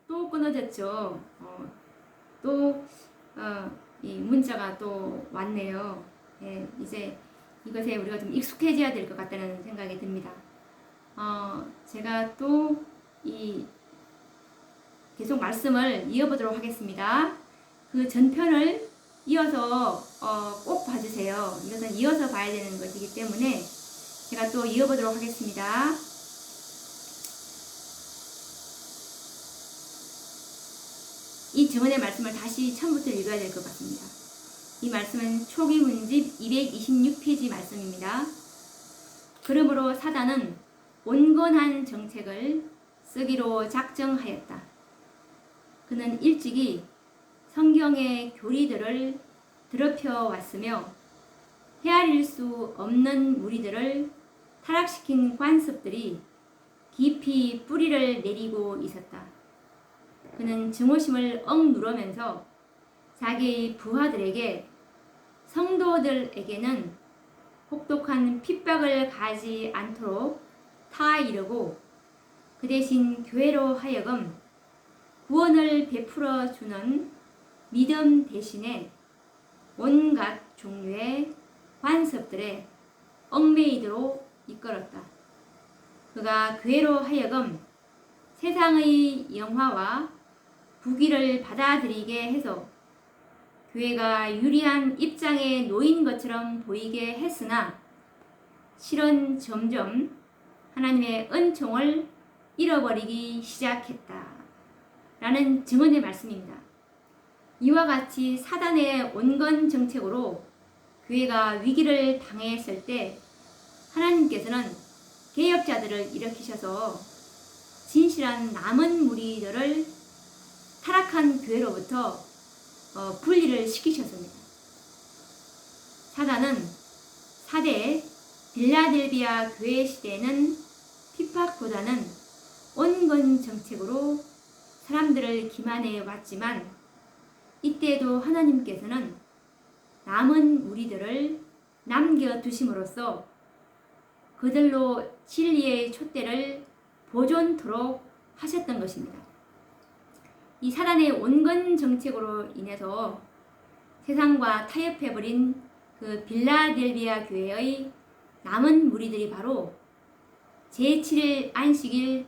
또 끊어졌죠. 또, 이 문자가 또 왔네요. 예, 이제 이것에 우리가 좀 익숙해져야 될 것 같다는 생각이 듭니다. 제가 또 계속 말씀을 이어보도록 하겠습니다. 그 전편을 이어서 꼭 봐주세요. 이것은 이어서 봐야 되는 것이기 때문에 제가 또 이어보도록 하겠습니다. 이 증언의 말씀을 다시 처음부터 읽어야 될 것 같습니다. 이 말씀은 초기 문집 226페이지 말씀입니다. 그러므로 사단은 온건한 정책을 쓰기로 작정하였다. 그는 일찍이 성경의 교리들을 더럽혀 왔으며 헤아릴 수 없는 무리들을 타락시킨 관습들이 깊이 뿌리를 내리고 있었다. 그는 증오심을 억누르면서 자기 부하들에게 성도들에게는 혹독한 핍박을 가지 않도록 타이르고 그 대신 교회로 하여금 구원을 베풀어 주는 믿음 대신에 온갖 종류의 관습들에 얽매이도록 이끌었다. 그가 교회로 하여금 세상의 영화와 부귀를 받아들이게 해서 교회가 유리한 입장에 놓인 것처럼 보이게 했으나 실은 점점 하나님의 은총을 잃어버리기 시작했다. 라는 증언의 말씀입니다. 이와 같이 사단의 온건 정책으로 교회가 위기를 당했을 때 하나님께서는 개혁자들을 일으키셔서 진실한 남은 무리들을 타락한 교회로부터 분리를 시키셨습니다. 사단은 4대 빌라델비아 교회 시대에는 핍박보다는 온건 정책으로 사람들을 기만해 왔지만 이때도 하나님께서는 남은 무리들을 남겨두심으로써 그들로 진리의 촛대를 보존토록 하셨던 것입니다. 이 사단의 온건 정책으로 인해서 세상과 타협해버린 그 빌라델비아 교회의 남은 무리들이 바로 제7일 안식일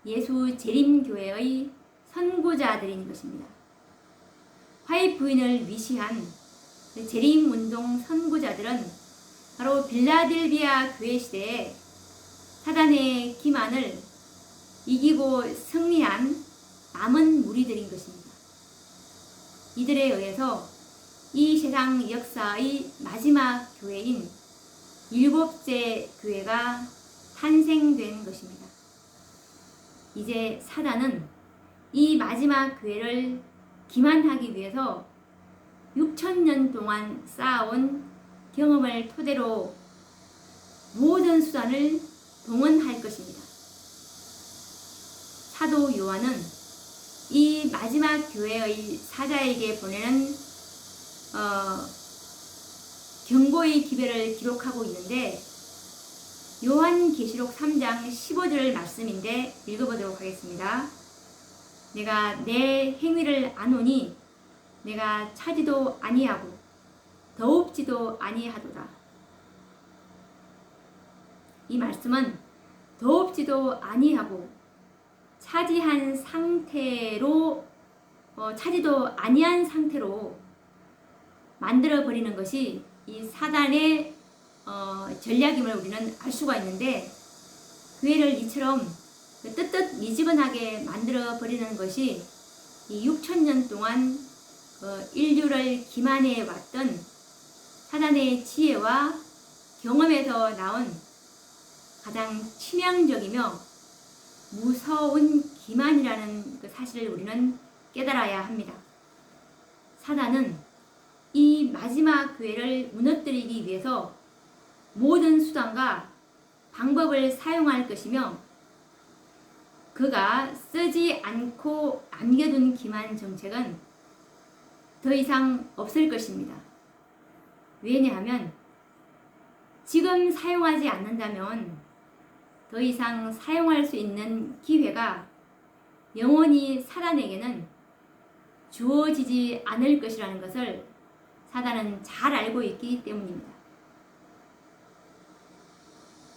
예수 재림교회의 선구자들인 것입니다. 화해 부인을 위시한 그 재림운동 선구자들은 바로 빌라델비아 교회 시대에 사단의 기만을 이기고 승리한 남은 무리들인 것입니다. 이들에 의해서 이 세상 역사의 마지막 교회인 7째 교회가 탄생된 것입니다. 이제 사단은 이 마지막 교회를 기만하기 위해서 6,000년 동안 쌓아온 경험을 토대로 모든 수단을 동원할 것입니다. 사도 요한은 이 마지막 교회의 사자에게 보내는 경고의 기별을 기록하고 있는데 요한계시록 3장 15절 말씀인데 읽어보도록 하겠습니다. 내가 내 행위를 아노니 내가 차지도 아니하고 더웁지도 아니하도다. 이 말씀은 더웁지도 아니하고 차지한 상태로 차지도 아니한 상태로 만들어 버리는 것이 이 사단의 전략임을 우리는 알 수가 있는데 교회를 이처럼 뜨뜻 미지근하게 만들어 버리는 것이 이 6,000년 동안 인류를 기만해 왔던 사단의 지혜와 경험에서 나온 가장 치명적이며 무서운 기만이라는 그 사실을 우리는 깨달아야 합니다. 사단은 이 마지막 교회를 무너뜨리기 위해서 모든 수단과 방법을 사용할 것이며 그가 쓰지 않고 남겨둔 기만 정책은 더 이상 없을 것입니다. 왜냐하면 지금 사용하지 않는다면 더 이상 사용할 수 있는 기회가 영원히 사단에게는 주어지지 않을 것이라는 것을 사단은 잘 알고 있기 때문입니다.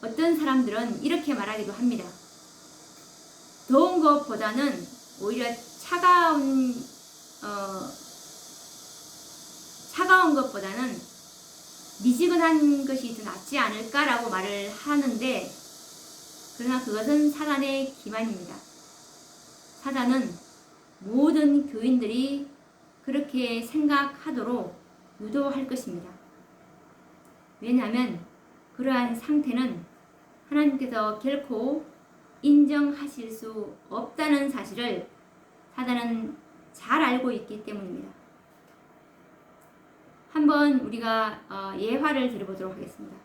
어떤 사람들은 이렇게 말하기도 합니다. 더운 것보다는 오히려 차가운 것보다는 미지근한 것이 더 낫지 않을까라고 말을 하는데, 그러나 그것은 사단의 기만입니다. 사단은 모든 교인들이 그렇게 생각하도록 유도할 것입니다. 왜냐하면 그러한 상태는 하나님께서 결코 인정하실 수 없다는 사실을 사단은 잘 알고 있기 때문입니다. 한번 우리가 예화를 들어보도록 하겠습니다.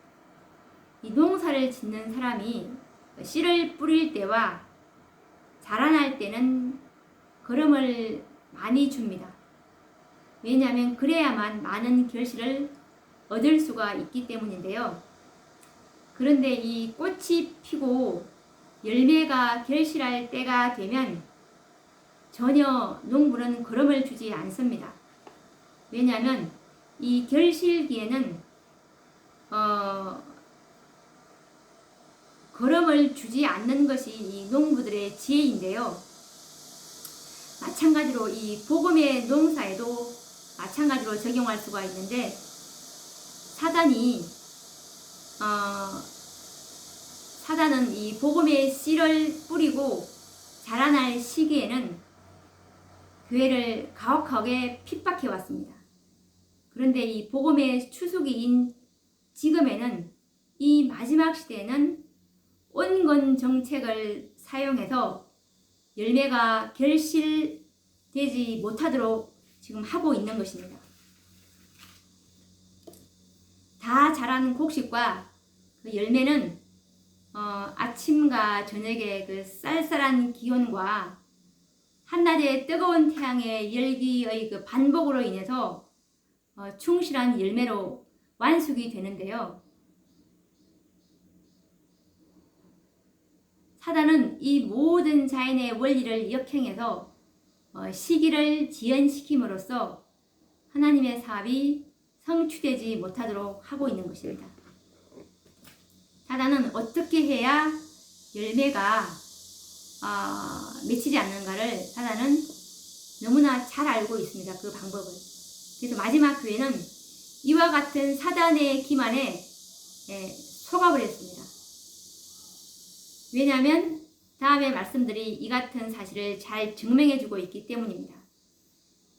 이 농사를 짓는 사람이 씨를 뿌릴 때와 자라날 때는 거름을 많이 줍니다. 왜냐하면 그래야만 많은 결실을 얻을 수가 있기 때문인데요. 그런데 이 꽃이 피고 열매가 결실할 때가 되면 전혀 농부는 거름을 주지 않습니다. 왜냐하면 이 결실기에는 거름을 주지 않는 것이 이 농부들의 지혜인데요. 마찬가지로 이 복음의 농사에도 마찬가지로 적용할 수가 있는데, 사단은 이 복음의 씨를 뿌리고 자라날 시기에는 교회를 가혹하게 핍박해 왔습니다. 그런데 이 복음의 추수기인 지금에는, 이 마지막 시대에는 온건 정책을 사용해서 열매가 결실되지 못하도록 지금 하고 있는 것입니다. 다 자란 곡식과 그 열매는 아침과 저녁의 그 쌀쌀한 기온과 한낮의 뜨거운 태양의 열기의 그 반복으로 인해서 충실한 열매로 완숙이 되는데요. 사단은 이 모든 자연의 원리를 역행해서 시기를 지연시킴으로써 하나님의 사업이 성취되지 못하도록 하고 있는 것입니다. 사단은 어떻게 해야 열매가 맺히지 않는가를 사단은 너무나 잘 알고 있습니다. 그 방법을. 그래서 마지막 교회는 이와 같은 사단의 기만에 속아버렸습니다. 왜냐하면 다음에 말씀들이 이 같은 사실을 잘 증명해주고 있기 때문입니다.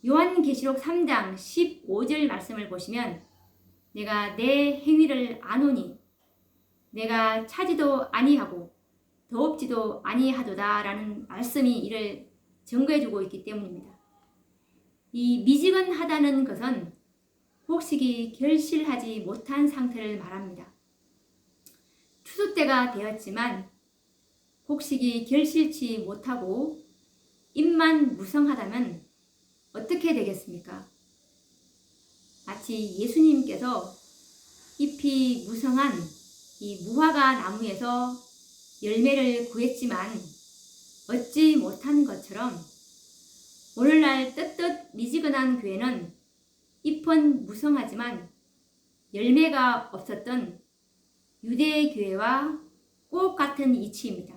요한계시록 3장 15절 말씀을 보시면, 내가 내 행위를 아노니 내가 차지도 아니하고 더웁지도 아니하도다 라는 말씀이 이를 증거해주고 있기 때문입니다. 이 미지근하다는 것은 곡식이 결실하지 못한 상태를 말합니다. 추수 때가 되었지만 곡식이 결실치 못하고 잎만 무성하다면 어떻게 되겠습니까? 마치 예수님께서 잎이 무성한 이 무화과 나무에서 열매를 구했지만 얻지 못한 것처럼, 오늘날 떳떳 미지근한 교회는 잎은 무성하지만 열매가 없었던 유대의 교회와 꼭 같은 이치입니다.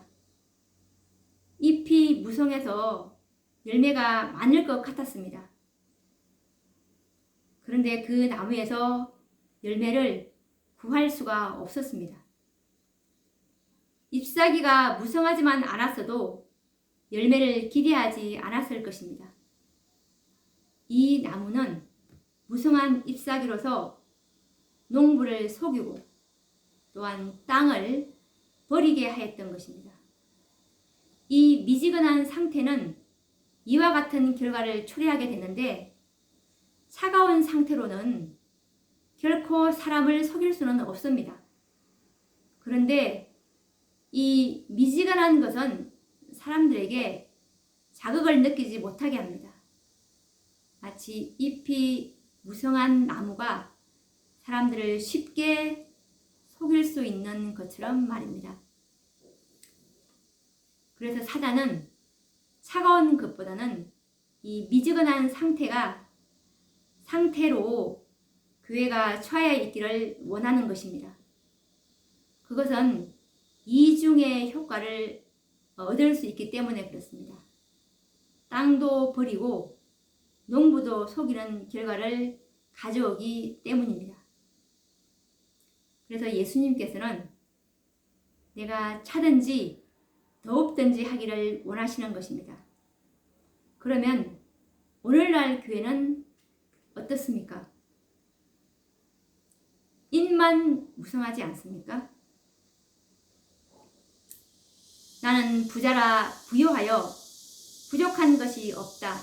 잎이 무성해서 열매가 많을 것 같았습니다. 그런데 그 나무에서 열매를 구할 수가 없었습니다. 잎사귀가 무성하지만 않았어도 열매를 기대하지 않았을 것입니다. 이 나무는 무성한 잎사귀로서 농부를 속이고 또한 땅을 버리게 하였던 것입니다. 이 미지근한 상태는 이와 같은 결과를 초래하게 되는데, 차가운 상태로는 결코 사람을 속일 수는 없습니다. 그런데 이 미지근한 것은 사람들에게 자극을 느끼지 못하게 합니다. 마치 잎이 무성한 나무가 사람들을 쉽게 속일 수 있는 것처럼 말입니다. 그래서 사단은 차가운 것보다는 이 미지근한 상태로 교회가 처해 있기를 원하는 것입니다. 그것은 이중의 효과를 얻을 수 있기 때문에 그렇습니다. 땅도 버리고 농부도 속이는 결과를 가져오기 때문입니다. 그래서 예수님께서는 내가 차든지 더웁든지 하기를 원하시는 것입니다. 그러면 오늘날 교회는 어떻습니까? 인만 무성하지 않습니까? 나는 부자라 부요하여 부족한 것이 없다.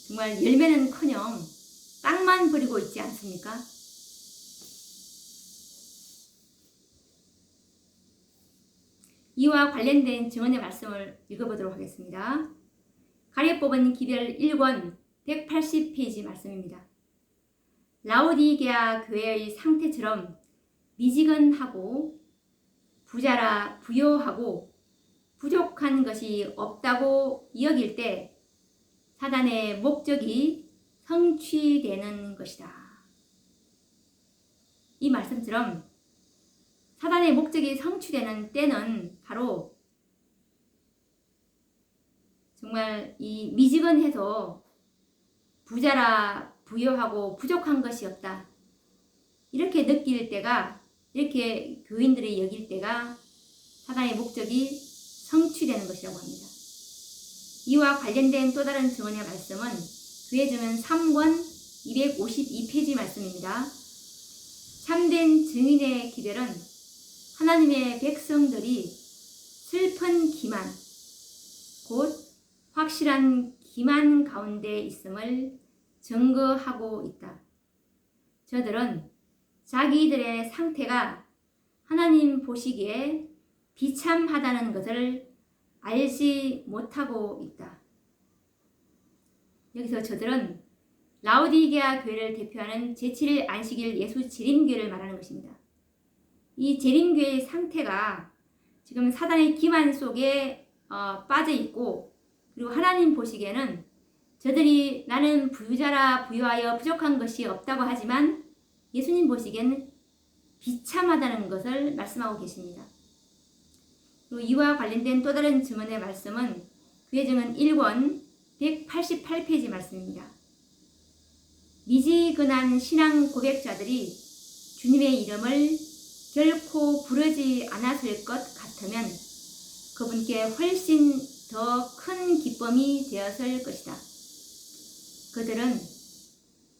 정말 열매는커녕 땅만 버리고 있지 않습니까? 이와 관련된 증언의 말씀을 읽어보도록 하겠습니다. 가려뽑은 기별 1권 180페이지 말씀입니다. 라오디게아 교회의 상태처럼 미지근하고 부자라 부요하고 부족한 것이 없다고 여길 때 사단의 목적이 성취되는 것이다. 이 말씀처럼 사단의 목적이 성취되는 때는 바로 정말 이 미지근해서 부자라 부요하고 부족한 것이 없다. 이렇게 느낄 때가, 이렇게 교인들이 여길 때가 사단의 목적이 성취되는 것이라고 합니다. 이와 관련된 또 다른 증언의 말씀은 교회 증언 3권 252페이지 말씀입니다. 참된 증인의 기별은 하나님의 백성들이 슬픈 기만, 곧 확실한 기만 가운데 있음을 증거하고 있다. 저들은 자기들의 상태가 하나님 보시기에 비참하다는 것을 알지 못하고 있다. 여기서 저들은 라오디게아 교회를 대표하는 제7일 안식일 예수 재림교회를 말하는 것입니다. 이 재림교회의 상태가 지금 사단의 기만 속에 빠져 있고, 그리고 하나님 보시기에는 저들이 나는 부자라 부요하여 부족한 것이 없다고 하지만 예수님 보시기에는 비참하다는 것을 말씀하고 계십니다. 그리고 이와 관련된 또 다른 증언의 말씀은 교회 증언 1권 188페이지 말씀입니다. 미지근한 신앙 고백자들이 주님의 이름을 결코 부르지 않았을 것 같으면 그분께 훨씬 더 큰 기쁨이 되었을 것이다. 그들은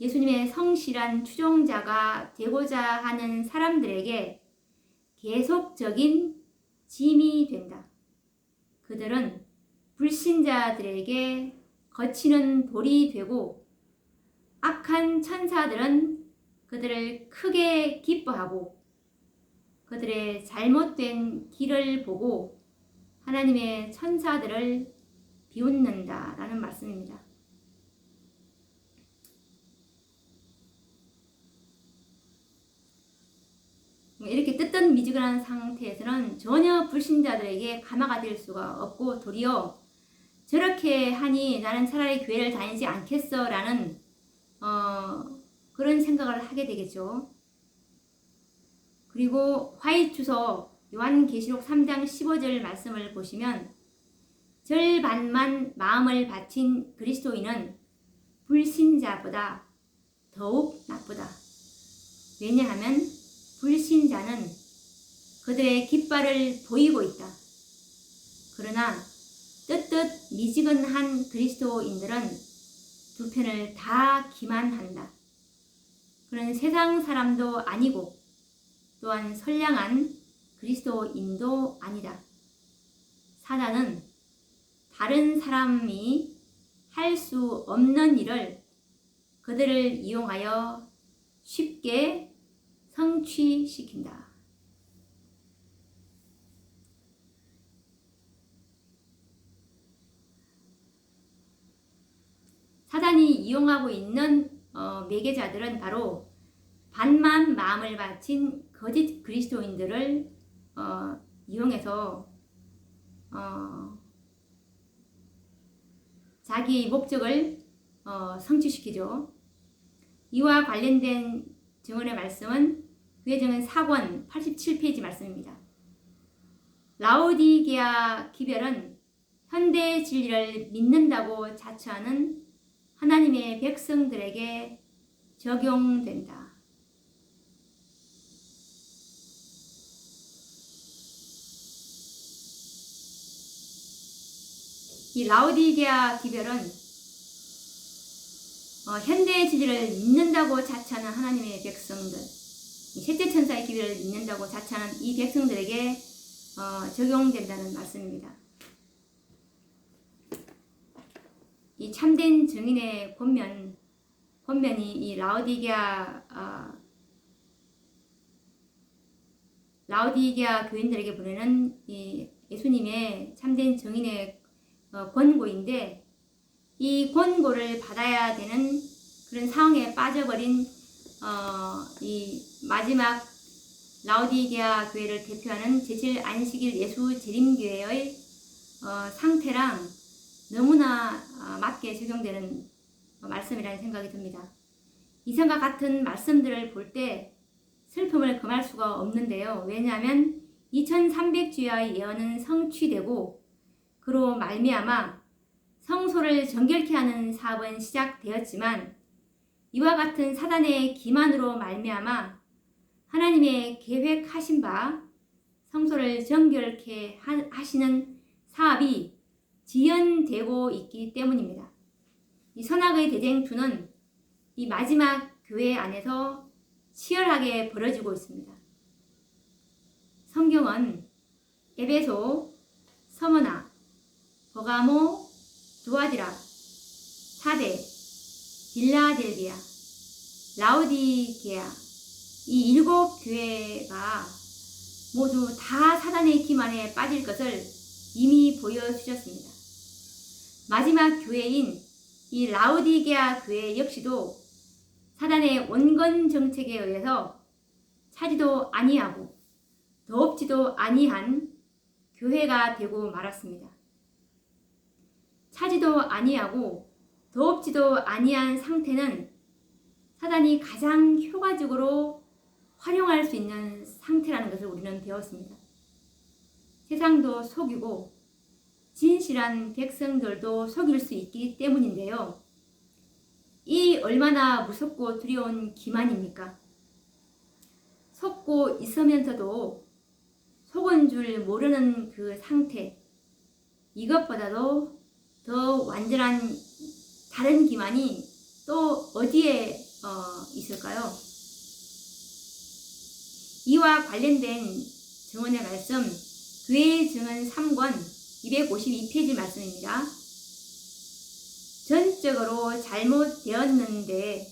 예수님의 성실한 추종자가 되고자 하는 사람들에게 계속적인 짐이 된다. 그들은 불신자들에게 거치는 돌이 되고, 악한 천사들은 그들을 크게 기뻐하고 그들의 잘못된 길을 보고 하나님의 천사들을 비웃는다라는 말씀입니다. 이렇게 뜨뜻미지근한 상태에서는 전혀 불신자들에게 가마가 될 수가 없고, 도리어 저렇게 하니 나는 차라리 교회를 다니지 않겠어 라는 그런 생각을 하게 되겠죠. 그리고 화이트서 요한계시록 3장 15절 말씀을 보시면 절반만 마음을 바친 그리스도인은 불신자보다 더욱 나쁘다. 왜냐하면 불신자는 그들의 깃발을 보이고 있다. 그러나 뜨뜻미지근한 그리스도인들은 두 편을 다 기만한다. 그는 세상 사람도 아니고 또한 선량한 그리스도인도 아니다. 사단은 다른 사람이 할 수 없는 일을 그들을 이용하여 쉽게 성취시킨다. 사단이 이용하고 있는 매개자들은 바로 반만 마음을 바친 거짓 그리스도인들을 이용해서 자기 목적을 성취시키죠. 이와 관련된 증언의 말씀은 그의 증언 4권 87페이지 말씀입니다. 라오디게아 기별은 현대 진리를 믿는다고 자처하는 하나님의 백성들에게 적용된다. 이 라오디게아 기별은 현대의 진리를 믿는다고 자처하는 하나님의 백성들, 셋째 천사의 기별을 믿는다고 자처하는 이 백성들에게 적용된다는 말씀입니다. 이 참된 증인의 본면이 이 라오디게아 교인들에게 보내는 이 예수님의 참된 증인의 권고인데, 이 권고를 받아야 되는 그런 상황에 빠져버린 이 마지막 라오디게아 교회를 대표하는 제7 안식일 예수 재림교회의 상태랑 너무나 맞게 적용되는 말씀이라는 생각이 듭니다. 이상과 같은 말씀들을 볼 때 슬픔을 금할 수가 없는데요. 왜냐하면 2300주야의 예언은 성취되고 그로 말미암아 성소를 정결케 하는 사업은 시작되었지만, 이와 같은 사단의 기만으로 말미암아 하나님의 계획하신 바 성소를 정결케 하시는 사업이 지연되고 있기 때문입니다. 이 선악의 대쟁투는 이 마지막 교회 안에서 치열하게 벌어지고 있습니다. 성경은 에베소, 서머나, 버가모, 두아디라, 사데, 빌라델비아, 라오디게아 이 7교회가 모두 다 사단의 기만에 빠질 것을 이미 보여주셨습니다. 마지막 교회인 이 라오디게아 교회 역시도 사단의 온건 정책에 의해서 차지도 아니하고 더럽지도 아니한 교회가 되고 말았습니다. 차지도 아니하고 더럽지도 아니한 상태는 사단이 가장 효과적으로 활용할 수 있는 상태라는 것을 우리는 배웠습니다. 세상도 속이고 진실한 백성들도 속일 수 있기 때문인데요. 이 얼마나 무섭고 두려운 기만입니까? 속고 있으면서도 속은 줄 모르는 그 상태, 이것보다도 더 완전한 다른 기만이 또 어디에 있을까요? 이와 관련된 증언의 말씀, 교회의 증언 3권 252페이지 말씀입니다. 전적으로 잘못되었는데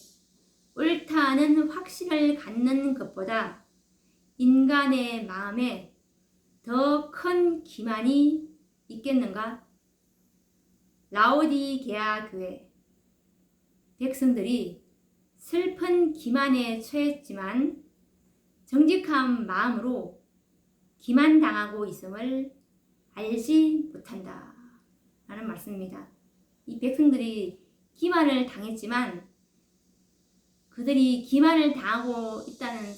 옳다는 확신을 갖는 것보다 인간의 마음에 더 큰 기만이 있겠는가? 라오디게아 교회 백성들이 슬픈 기만에 처했지만 정직한 마음으로 기만당하고 있음을 알지 못한다 라는 말씀입니다. 이 백성들이 기만을 당했지만 그들이 기만을 당하고 있다는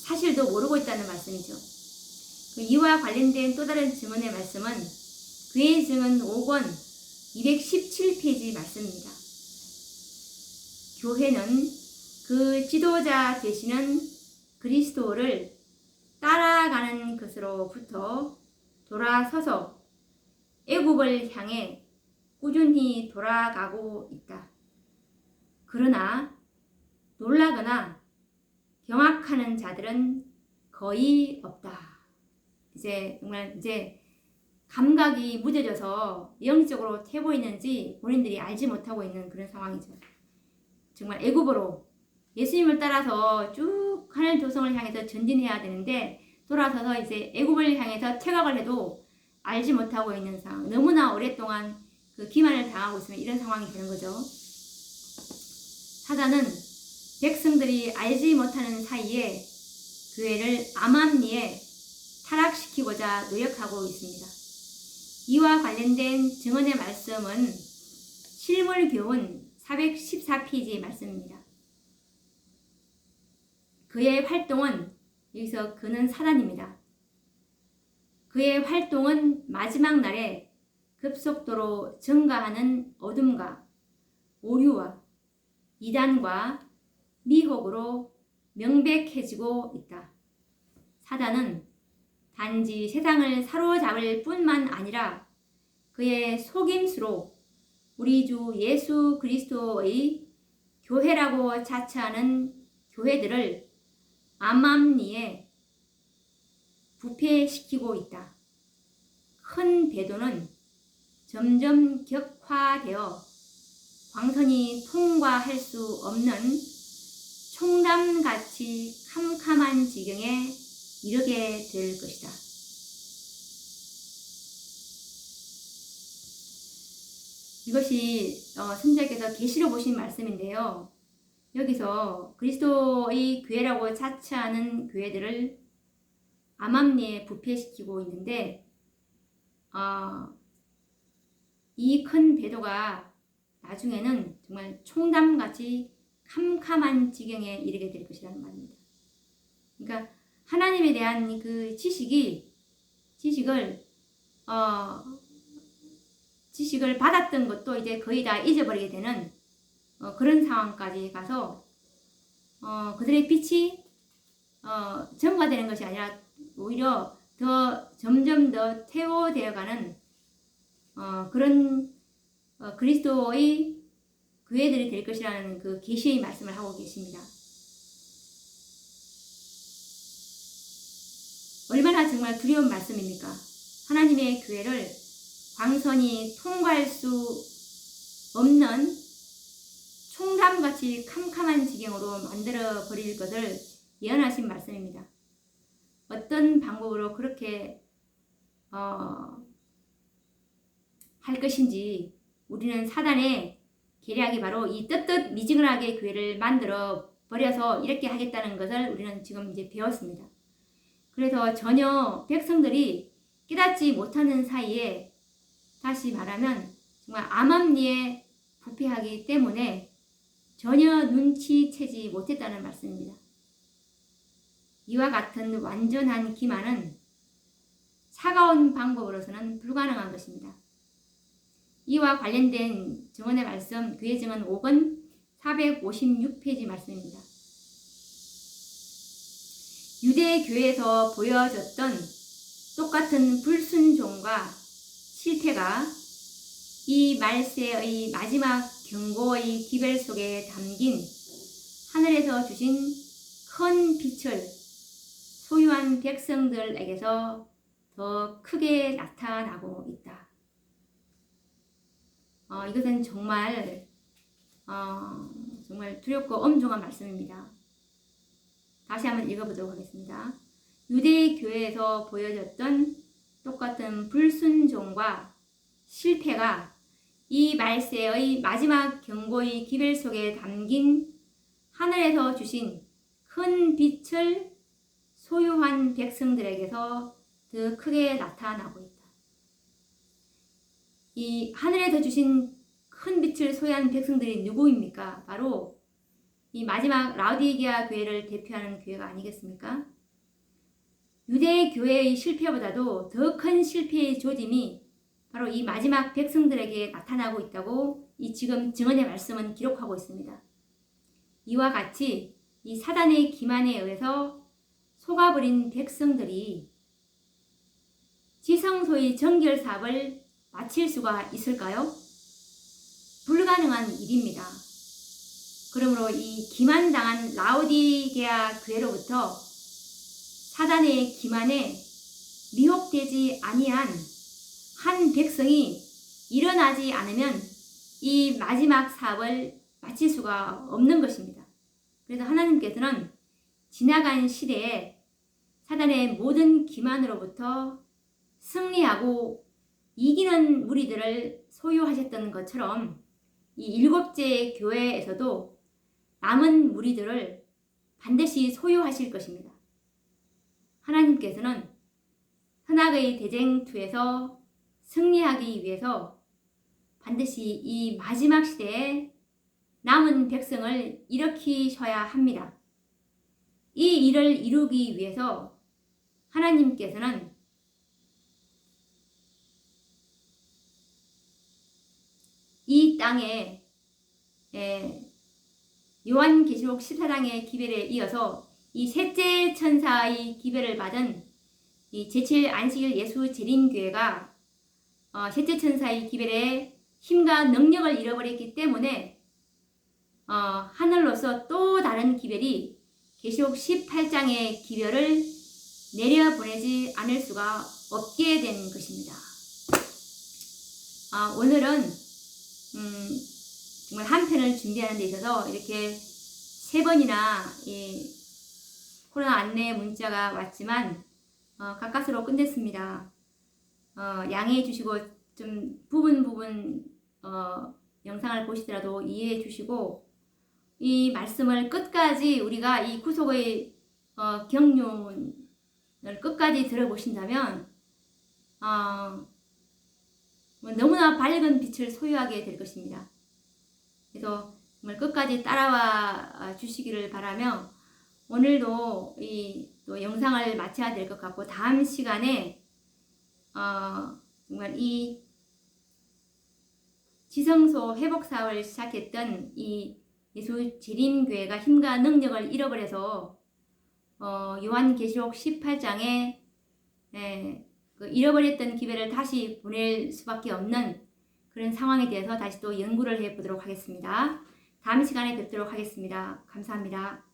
사실도 모르고 있다는 말씀이죠. 이와 관련된 또 다른 증언의 말씀은 그의 증언 5권 217페이지 말씀입니다. 교회는 그 지도자 되시는 그리스도를 따라가는 것으로부터 돌아서서 애굽을 향해 꾸준히 돌아가고 있다. 그러나 놀라거나 경악하는 자들은 거의 없다. 정말 감각이 무뎌져서 영적으로 태보이는지 본인들이 알지 못하고 있는 그런 상황이죠. 정말 애굽으로 예수님을 따라서 쭉 하늘 도성을 향해서 전진해야 되는데 돌아서서 애굽을 향해서 퇴각을 해도 알지 못하고 있는 상황. 너무나 오랫동안 그 기만을 당하고 있으면 이런 상황이 되는 거죠. 사단은 백성들이 알지 못하는 사이에 교회를 암암리에 타락시키고자 노력하고 있습니다. 이와 관련된 증언의 말씀은 실물교훈 414페이지 말씀입니다. 그의 활동은, 여기서 그는 사단입니다. 그의 활동은 마지막 날에 급속도로 증가하는 어둠과 오류와 이단과 미혹으로 명백해지고 있다. 사단은 단지 세상을 사로잡을 뿐만 아니라 그의 속임수로 우리 주 예수 그리스도의 교회라고 자처하는 교회들을 암암리에 부패시키고 있다. 큰 배도는 점점 격화되어 광선이 통과할 수 없는 총담같이 캄캄한 지경에 이르게 될 것이다. 이것이 선자께서 계시로 보신 말씀인데요. 여기서 그리스도의 교회라고 자처하는 교회들을 암암리에 부패시키고 있는데 이 큰 배도가 나중에는 정말 총담같이 캄캄한 지경에 이르게 될 것이라는 말입니다. 그러니까 하나님에 대한 그 지식을 받았던 것도 이제 거의 다 잊어버리게 되는 그런 상황까지 가서 그들의 빛이 점화되는 것이 아니라 오히려 더 점점 더 퇴보되어가는 그런 그리스도의 교회들이 될 것이라는 그 계시의 말씀을 하고 계십니다. 얼마나 정말 두려운 말씀입니까? 하나님의 교회를 광선이 통과할 수 없는 총담같이 캄캄한 지경으로 만들어 버릴 것을 예언하신 말씀입니다. 어떤 방법으로 그렇게 할 것인지 우리는 사단의 계략이 바로 이 떳떳 미지근하게 교회를 만들어 버려서 이렇게 하겠다는 것을 우리는 지금 이제 배웠습니다. 그래서 전혀 백성들이 깨닫지 못하는 사이에 다시 말하면 정말 암암리에 부패하기 때문에 전혀 눈치채지 못했다는 말씀입니다. 이와 같은 완전한 기만은 차가운 방법으로서는 불가능한 것입니다. 이와 관련된 증언의 말씀, 교회 증언 5권 456페이지 말씀입니다. 유대 교회에서 보여졌던 똑같은 불순종과 실패가 이 말세의 마지막 경고의 기별 속에 담긴 하늘에서 주신 큰 빛을 소유한 백성들에게서 더 크게 나타나고 있다. 이것은 정말 두렵고 엄중한 말씀입니다. 다시 한번 읽어보도록 하겠습니다. 유대 교회에서 보여졌던 똑같은 불순종과 실패가 이 말세의 마지막 경고의 기별 속에 담긴 하늘에서 주신 큰 빛을 소유한 백성들에게서 더 크게 나타나고 있다. 이 하늘에서 주신 큰 빛을 소유한 백성들이 누구입니까? 바로 이 마지막 라오디게아 교회를 대표하는 교회가 아니겠습니까? 유대 교회의 실패보다도 더 큰 실패의 조짐이 바로 이 마지막 백성들에게 나타나고 있다고 이 지금 증언의 말씀은 기록하고 있습니다. 이와 같이 이 사단의 기만에 의해서 속아버린 백성들이 지성소의 정결 사업을 마칠 수가 있을까요? 불가능한 일입니다. 그러므로 이 기만당한 라오디게아 교회로부터 사단의 기만에 미혹되지 아니한 한 백성이 일어나지 않으면 이 마지막 사업을 마칠 수가 없는 것입니다. 그래서 하나님께서는 지나간 시대에 사단의 모든 기만으로부터 승리하고 이기는 무리들을 소유하셨던 것처럼 이 일곱째 교회에서도 남은 무리들을 반드시 소유하실 것입니다. 하나님께서는 선악의 대쟁투에서 승리하기 위해서 반드시 이 마지막 시대에 남은 백성을 일으키셔야 합니다. 이 일을 이루기 위해서 하나님께서는 이 땅에 요한계시록 14장의 기별에 이어서 이 셋째 천사의 기별을 받은 이 제7 안식일 예수 재림교회가 셋째 천사의 기별에 힘과 능력을 잃어버렸기 때문에 하늘로서 또 다른 기별이 계시록 18장의 기별을 내려보내지 않을 수가 없게 된 것입니다. 오늘은 정말 한 편을 준비하는 데 있어서 이렇게 3번이나 코로나 안내 문자가 왔지만 가까스로 끝냈습니다. 양해해 주시고 좀 부분 영상을 보시더라도 이해해 주시고 이 말씀을 끝까지 우리가 이 구속의 경륜을 끝까지 들어보신다면 너무나 밝은 빛을 소유하게 될 것입니다. 그래서 정말 끝까지 따라와 주시기를 바라며 오늘도 또 영상을 마쳐야 될 것 같고 다음 시간에 정말 이 지성소 회복 사업을 시작했던 이 예수 재림교회가 힘과 능력을 잃어버려서 요한계시록 18장에 그 잃어버렸던 기회를 다시 보낼 수밖에 없는 그런 상황에 대해서 다시 또 연구를 해보도록 하겠습니다. 다음 시간에 뵙도록 하겠습니다. 감사합니다.